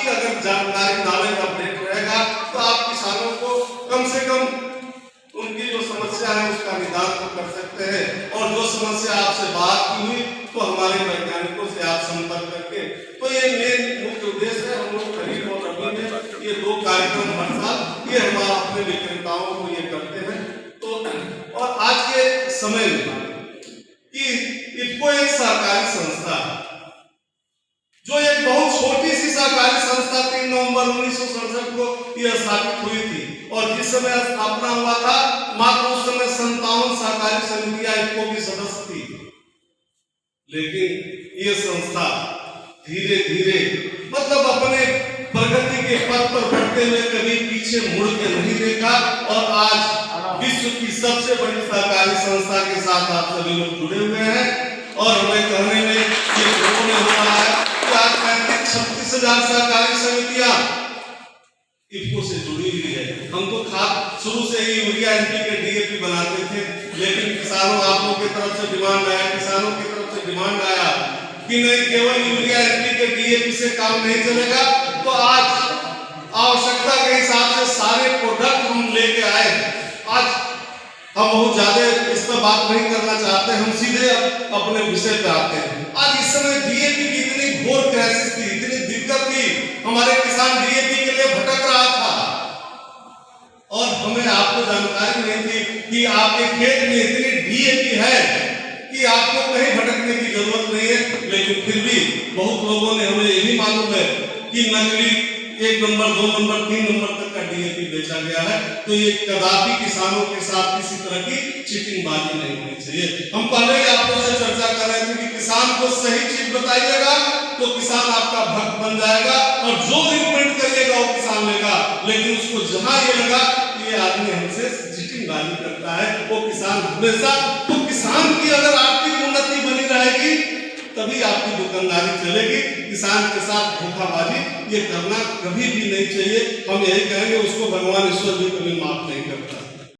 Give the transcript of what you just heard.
की अगर जानकारी नॉलेज अपडेट रहेगा तो आप किसानों को कम से कम उनकी जो समस्या है उसका निदान तो कर सकते हैं, और जो समस्या आपसे बात की हुई तो हमारे वैज्ञानिकों से आप संपर्क करके, तो ये मेन मुख्य उद्देश्य है। हम लोग खरीफ और रबी में ये 2 कार्यक्रम हर साल ये हमारा अपने विक्रेताओं को ये करते हैं। तो और आज के समय में कि इफको एक सहकारी संस्था है, जो एक बहुत छोटी सी सहकारी संस्था 3 नवंबर 1967 को यह स्थापित हुई थी, और जिस समय स्थापना हुआ था मात्र उस समय 57 सहकारी समितियां इफको की सदस्य थी। लेकिन ये संस्था धीरे धीरे मतलब अपने प्रगति के पथ पर बढ़ते हुए कभी पीछे मुड़ के नहीं देखा, और आज विश्व की सबसे बड़ी सहकारी संस्था के साथ आप सभी लोग जुड़े हुए हैं। और हमें कहने में ये गर्व में हो रहा है कि आज 35-36,000 सहकारी समितियां इफको से जुड़ी हुई है। हम तो खाद शुरू से ही यूरिया एनपीके डीएपी बनाते थे, लेकिन किसानों आप लोगों की तरफ से डिमांड आया, किसानों की तरफ से डिमांड आया कि नहीं केवल यूरिया एनपीके डीएपी से काम नहीं चलेगा, तो आज आवश्यकता के हिसाब से सारे प्रोडक्ट हम लेके आए। आज हम बहुत ज्यादा इस पर बात नहीं करना चाहते, हम सीधे अपने विषय पे आते हैं। आज इस समय डीएपी की इतनी घोर क्राइसिस थी, इतनी दिक्कत थी, हमारे किसान डीएपी के लिए भटक रहा था, और हमें आपको जानकारी नहीं थी कि आपके खेत में इतनी डीएपी है कि आपको कहीं भटकने की जरूरत नहीं है। लेकिन फिर भी बहुत लोगों ने, हमें ये भी मालूम है कि नकली 1 नंबर 2 नंबर 3 नंबर तक का डीएपी बेचा गया है। तो ये कदापि किसानों के साथ किसी तरह की चीटिंगबाजी नहीं होनी चाहिए। हम पहले ही आप लोगों से चर्चा कर रहे थे कि किसान को सही चीज बताइएगा तो किसान आपका भक्त बन जाएगा, और जो रिकमेंड करिएगा वो किसान लेगा। लेकिन उसको जहां ये लगा कि ये आदमी हमसे चीटिंगबाजी करता है, वो किसान हमेशा, तो किसान की अगर आर्थिक उन्नति बनी रहेगी तभी आपकी दुकानदारी चलेगी। किसान के साथ धोखाबाजी ये करना कभी भी नहीं चाहिए। हम यही कहेंगे, उसको भगवान ईश्वर भी कभी माफ नहीं करता।